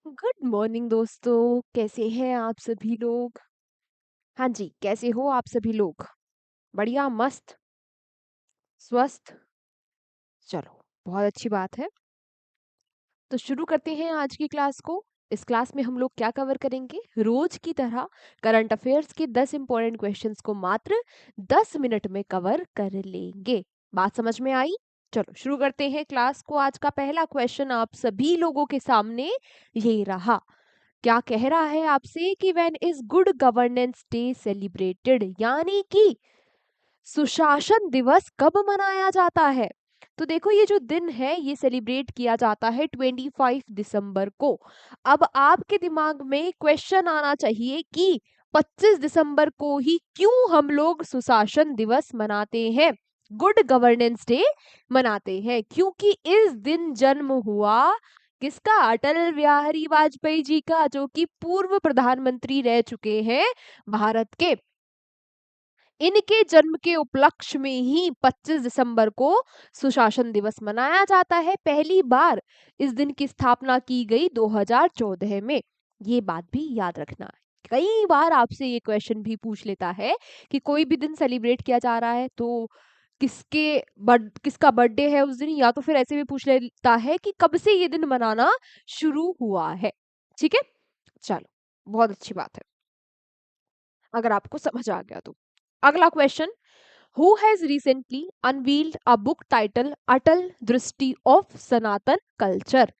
Good morning दोस्तों, कैसे हैं आप सभी लोग। हाँ जी, कैसे हो आप सभी लोग। बढ़िया, मस्त, स्वस्थ। चलो, बहुत अच्छी बात है। तो शुरू करते हैं आज की क्लास को। इस क्लास में हम लोग क्या कवर करेंगे, रोज की तरह करंट अफेयर्स के 10 इंपॉर्टेंट क्वेश्चंस को मात्र 10 मिनट में कवर कर लेंगे। बात समझ में आई। चलो शुरू करते हैं क्लास को। आज का पहला क्वेश्चन आप सभी लोगों के सामने ये रहा। क्या कह रहा है आपसे कि when is good governance day celebrated, यानी कि सुशासन दिवस कब मनाया जाता है। तो देखो, ये जो दिन है ये सेलिब्रेट किया जाता है 25 दिसंबर को। अब आपके दिमाग में क्वेश्चन आना चाहिए कि 25 दिसंबर को ही क्यों हम लोग सुशासन दिवस मनाते हैं, गुड गवर्नेंस डे मनाते हैं। क्योंकि इस दिन जन्म हुआ किसका, अटल बिहारी वाजपेयी जी का, जो कि पूर्व प्रधानमंत्री रह चुके हैं भारत के। इनके जन्म के उपलक्ष्य में ही 25 दिसंबर को सुशासन दिवस मनाया जाता है। पहली बार इस दिन की स्थापना की गई 2014 में। ये बात भी याद रखना। कई बार आपसे ये क्वेश्चन भी पूछ लेता है कि कोई भी दिन सेलिब्रेट किया जा रहा है तो किसका बर्थडे है उस दिन, या तो फिर ऐसे भी पूछ लेता है कि कब से ये दिन मनाना शुरू हुआ है। ठीक है, चलो, बहुत अच्छी बात है अगर आपको समझ आ गया तो। अगला question, Who has recently unveiled a book titled अटल दृष्टि ऑफ सनातन कल्चर।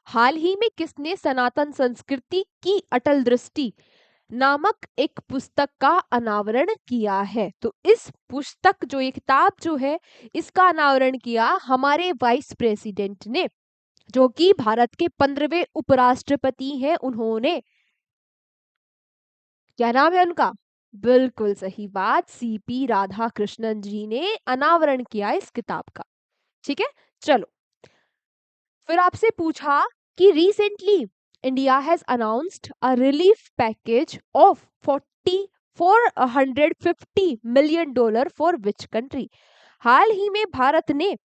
हाल ही में किसने सनातन संस्कृति की अटल दृष्टि नामक एक पुस्तक का अनावरण किया है। तो इस पुस्तक जो, ये किताब जो है, इसका अनावरण किया हमारे वाइस प्रेसिडेंट ने, जो कि भारत के 15वें उपराष्ट्रपति हैं। उन्होंने, क्या नाम है उनका, बिल्कुल सही बात, सीपी राधाकृष्णन जी ने अनावरण किया इस किताब का। ठीक है, चलो, फिर आपसे पूछा कि recently India has announced a relief package of 450 million dollar for which country. हाल ही में भारत ने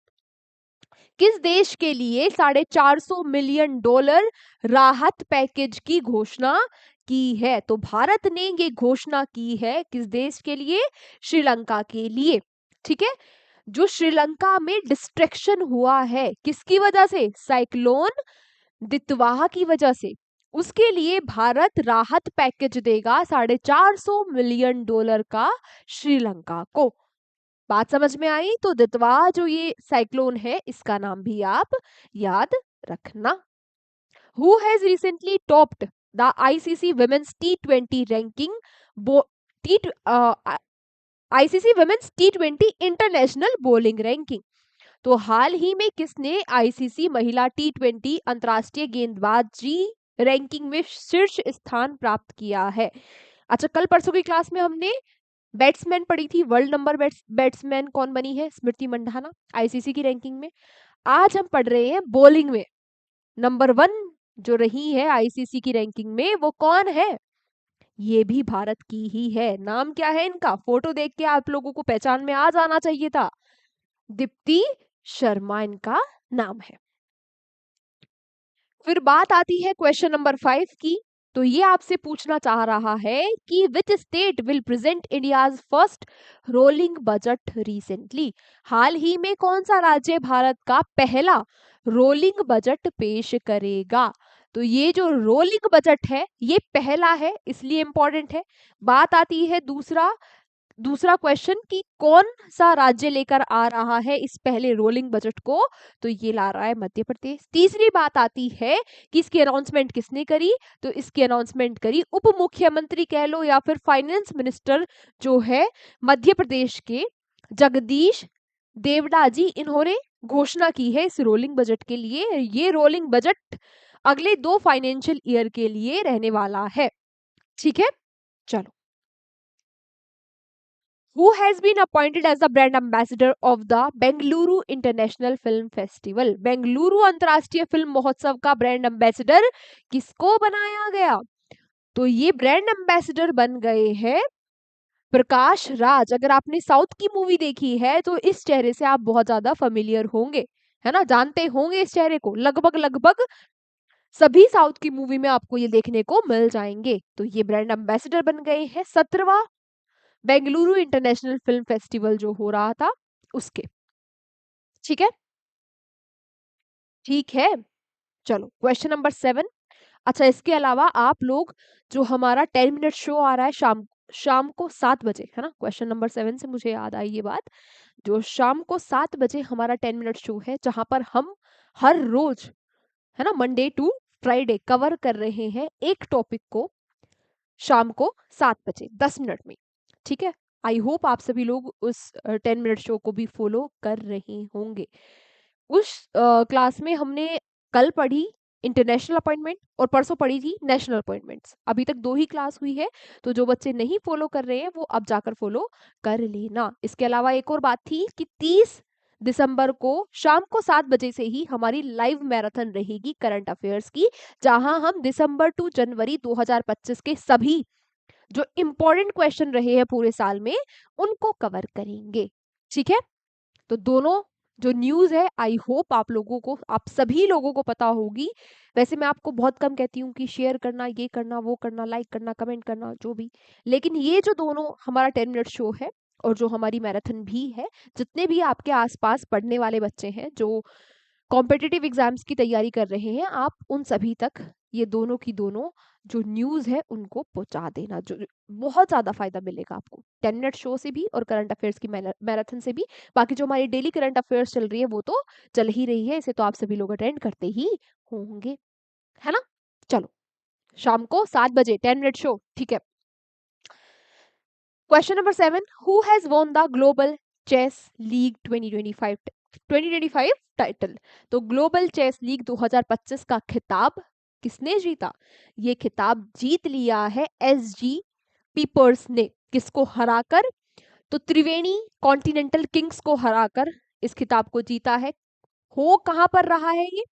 किस देश के लिए 450 मिलियन डॉलर राहत पैकेज की घोषणा की है। तो भारत ने ये घोषणा की है किस देश के लिए, श्रीलंका के लिए। ठीक है, जो श्रीलंका में डिस्ट्रक्शन हुआ है किसकी वजह से, साइक्लोन दितवाह की वजह से, उसके लिए भारत राहत पैकेज देगा 450 मिलियन डॉलर का श्रीलंका को। बात समझ में आई। तो दितवाह जो ये साइक्लोन है, इसका नाम भी आप याद रखना। Who has recently topped the ICC women's टी20 रैंकिंग, टी आईसीसी वुमेन्स टी20 इंटरनेशनल बॉलिंग रैंकिंग। तो हाल ही में किसने आईसीसी महिला टी20 अंतरराष्ट्रीय गेंदबाजी रैंकिंग में शीर्ष स्थान प्राप्त किया है। अच्छा, कल परसों की क्लास में हमने बैट्समैन पढ़ी थी, वर्ल्ड नंबर बैट्समैन कौन बनी है, स्मृति मंडाना, आईसीसी की रैंकिंग में। आज हम पढ़ रहे हैं बॉलिंग में नंबर 1 जो रही है आईसीसी की रैंकिंग में, वो कौन है, ये भी भारत की ही है। नाम क्या है इनका, फोटो देख के आप लोगों को पहचान में आ जाना चाहिए था, दीप्ति शर्मा इनका नाम है। फिर बात आती है क्वेश्चन नंबर 5 की। तो ये आपसे पूछना चाह रहा है कि which state will present India's first rolling budget recently. हाल ही में कौन सा राज्य भारत का पहला रोलिंग बजट पेश करेगा। तो ये जो रोलिंग बजट है ये पहला है, इसलिए इंपॉर्टेंट है। बात आती है दूसरा क्वेश्चन कि कौन सा राज्य लेकर आ रहा है इस पहले रोलिंग बजट को। तो ये ला रहा है मध्य प्रदेश। तीसरी बात आती है कि इसकी अनाउंसमेंट किसने करी। तो इसकी अनाउंसमेंट करी उप मुख्यमंत्री कह लो या फिर फाइनेंस मिनिस्टर जो है मध्य प्रदेश के, जगदीश देवड़ा जी। इन्होंने घोषणा की है इस रोलिंग बजट के लिए। ये रोलिंग बजट अगले 2 फाइनेंशियल ईयर के लिए रहने वाला है। ठीक है, चलो, who has been appointed as the brand ambassador of the Bengaluru international film festival. Bengaluru अंतरराष्ट्रीय फिल्म महोत्सव का ब्रांड एम्बेसडर किसको बनाया गया। तो ये ब्रांड एम्बेसडर बन गए हैं प्रकाश राज। अगर आपने साउथ की मूवी देखी है तो इस चेहरे से आप बहुत ज्यादा फेमिलियर होंगे, है ना, जानते होंगे इस चेहरे को। लगभग लगभग सभी साउथ की मूवी में आपको ये देखने को मिल जाएंगे। तो ये ब्रांड एम्बेसडर बन गए हैं 17वां बेंगलुरु इंटरनेशनल फिल्म फेस्टिवल जो हो रहा था उसके। ठीक है, ठीक है। चलो क्वेश्चन नंबर 7। अच्छा, इसके अलावा आप लोग जो हमारा 10 मिनट शो आ रहा है शाम शाम को 7 बजे, है ना, क्वेश्चन नंबर 7 से मुझे याद आई ये बात। जो शाम को 7 बजे हमारा 10 मिनट शो है, जहां पर हम हर रोज, है ना, मंडे टू फ्राइडे कवर कर रहे हैं एक टॉपिक को शाम को 7 बजे 10 मिनट में। ठीक है, आई होप आप सभी लोग उस 10 मिनट शो को भी फॉलो कर रहे होंगे। उस क्लास में हमने कल पढ़ी इंटरनेशनल अपॉइंटमेंट और परसों पढ़ी थी नेशनल अपॉइंटमेंट्स। अभी तक 2 ही क्लास हुई है, तो जो बच्चे नहीं फॉलो कर रहे हैं वो अब जाकर फॉलो कर लेना। इसके अलावा एक और बात थी कि 30 दिसंबर को शाम को 7 बजे से ही हमारी लाइव मैराथन रहेगी करंट अफेयर्स की, जहां हम दिसंबर टू जनवरी 2025 के सभी जो इम्पोर्टेंट क्वेश्चन रहे हैं पूरे साल में उनको कवर करेंगे। ठीक है, तो दोनों जो न्यूज़ है आई होप आप लोगों को, आप सभी लोगों को पता होगी। वैसे मैं आपको बहुत कम कहती हूँ कि शेयर करना, ये करना, वो करना, लाइक करना, कमेंट करना, जो भी, लेकिन ये जो दोनों हमारा 10 मिनट शो है और जो हमारी मैराथन भी है, जितने भी आपके आसपास पढ़ने वाले बच्चे हैं जो कॉम्पिटिटिव एग्जाम्स की तैयारी कर रहे हैं, आप उन सभी तक ये दोनों की दोनों जो न्यूज़ है उनको पहुंचा देना। जो बहुत ज़्यादा फायदा मिलेगा आपको 10 मिनट शो से भी और करंट अफेयर्स की मैराथन से भी। बाकी जो हमारी डेली करंट अफेयर्स चल रही है वो तो चल ही रही है, इसे तो आप सभी लोग अटेंड करते ही होंगे, है ना। चलो, शाम को 7 बजे 10 मिनट शो, ठीक है। Question number 7, who has won the global chess league 2025 title. तो ग्लोबल चेस लीग 2025 का खिताब किसने जीता? ये खिताब जीत लिया है एसजी पीपर्स ने। किसको हराकर? तो त्रिवेणी कॉन्टिनेंटल किंग्स को हराकर इस खिताब को जीता है। हो कहां पर रहा है ये?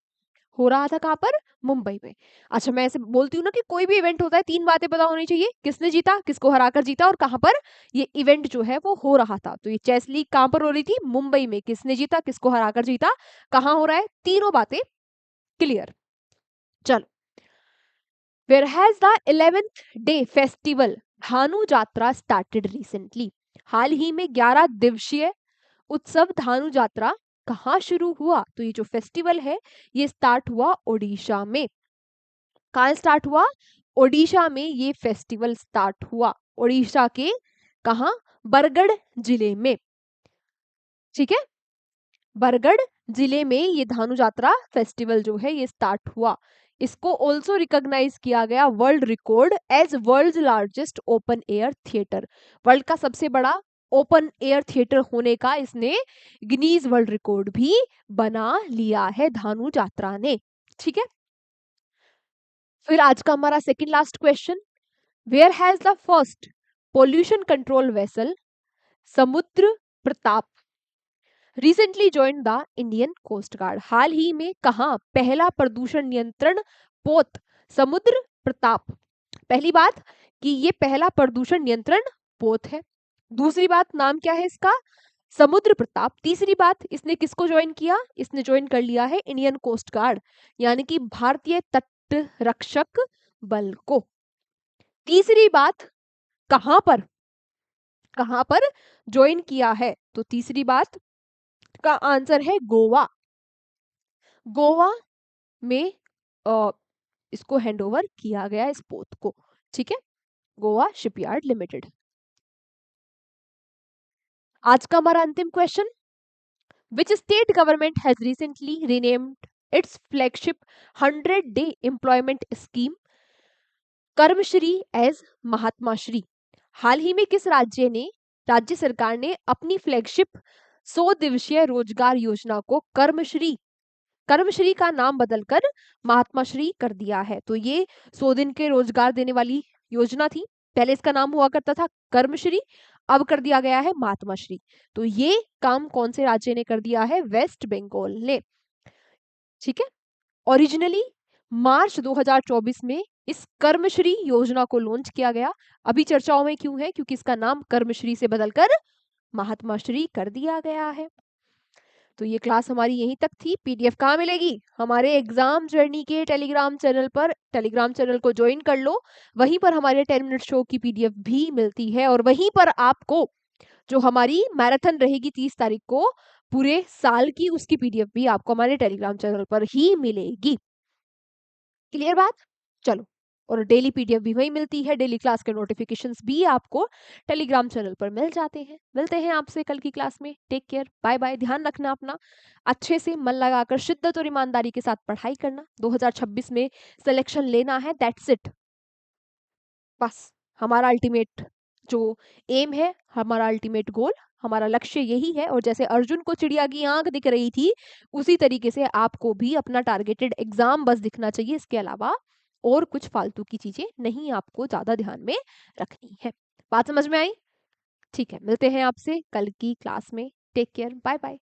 हो रहा था कहां पर? मुंबई में। अच्छा, मैं ऐसे बोलती हूँ ना कि कोई भी इवेंट होता है 3 बातें पता होनी चाहिए, किसने जीता, किसको हराकर जीता और कहां पर ये इवेंट जो है वो हो रहा था। तो ये चेस लीग कहां पर हो रही थी? मुंबई में। किसने जीता, किसको हराकर जीता, कहां हो रहा है, तीनों बातें क्लियर। चलो, where has the 11th day festival Bhanu Yatra started recently. हाल ही में 11 दिवसीय उत्सव धानु यात्रा कहाँ शुरू हुआ? तो ये जो फेस्टिवल है ये स्टार्ट हुआ ओडिशा में। कहाँ स्टार्ट हुआ? ओडिशा में ये फेस्टिवल स्टार्ट हुआ। ओडिशा के कहा? बरगढ़ जिले में। ठीक है, बरगढ़ जिले में ये धानु यात्रा फेस्टिवल जो है ये स्टार्ट हुआ। इसको ऑल्सो रिकॉग्नाइज किया गया world record as world largest open air theatre. World का सबसे बड़ा ओपन एयर थिएटर होने का इसने गिनीज वर्ल्ड रिकॉर्ड भी बना लिया है धानु यात्रा ने। ठीक है, फिर आज का हमारा second last question, where has the first pollution control vessel Samudra Pratap recently join the Indian coast guard. हाल ही में कहा पहला प्रदूषण नियंत्रण पोत समुद्र प्रताप? पहली बात कि ये पहला प्रदूषण नियंत्रण पोत है। दूसरी बात, नाम क्या है इसका? समुद्र प्रताप। तीसरी बात, इसने किसको ज्वाइन किया? इसने ज्वाइन कर लिया है इंडियन कोस्ट गार्ड, यानी कि भारतीय तट रक्षक बल को। तीसरी बात, कहां पर, कहां पर ज्वाइन किया है? तो तीसरी बात का आंसर है गोवा। गोवा में इसको हैंडओवर किया गया इस पोत को। ठीक है, गोवा शिपयार्ड लिमिटेड। आज का हमारा अंतिम question, which state government has recently renamed its flagship 100 day employment scheme Karmashree as Mahatma Shri. हाल ही में किस राज्य सरकार ने अपनी फ्लैगशिप 100 दिवसीय रोजगार योजना को कर्मश्री का नाम बदलकर महात्मा श्री कर दिया है? तो ये 100 दिन के रोजगार देने वाली योजना थी। पहले इसका नाम हुआ करता था कर्मश्री, अब कर दिया गया है महात्मा श्री। तो ये काम कौन से राज्य ने कर दिया है? वेस्ट बंगाल ने। ठीक है, ओरिजिनली मार्च 2024 में इस कर्मश्री योजना को लॉन्च किया गया। अभी चर्चाओं में क्यों है? क्योंकि इसका नाम कर्मश्री से बदलकर महात्मा श्री कर दिया गया है। तो ये क्लास हमारी यहीं तक थी। पीडीएफ कहाँ मिलेगी? हमारे एग्जाम जर्नी के टेलीग्राम चैनल पर। टेलीग्राम चैनल को ज्वाइन कर लो, वहीं पर हमारे 10 मिनट शो की पीडीएफ भी मिलती है, और वहीं पर आपको जो हमारी मैराथन रहेगी 30 तारीख को पूरे साल की, उसकी पीडीएफ भी आपको हमारे टेलीग्राम चैनल पर ही मिलेगी। क्लियर बात? चलो, और डेली पीडीएफ भी वही मिलती है, डेली क्लास के नोटिफिकेशंस भी आपको टेलीग्राम चैनल पर मिल जाते हैं। मिलते हैं आपसे कल की क्लास में। Take care, bye bye. ध्यान रखना अपना, अच्छे से मन लगाकर शिद्दत और ईमानदारी के साथ पढ़ाई करना। 2026 में सिलेक्शन लेना है, दैट्स इट। बस हमारा अल्टीमेट जो एम है, हमारा अल्टीमेट गोल, हमारा लक्ष्य यही है। और जैसे अर्जुन को चिड़िया की आंख दिख रही थी, उसी तरीके से आपको भी अपना टारगेटेड एग्जाम बस दिखना चाहिए। इसके अलावा और कुछ फालतू की चीजें नहीं आपको ज्यादा ध्यान में रखनी है। बात समझ में आई? ठीक है, मिलते हैं आपसे कल की क्लास में। Take care, bye bye.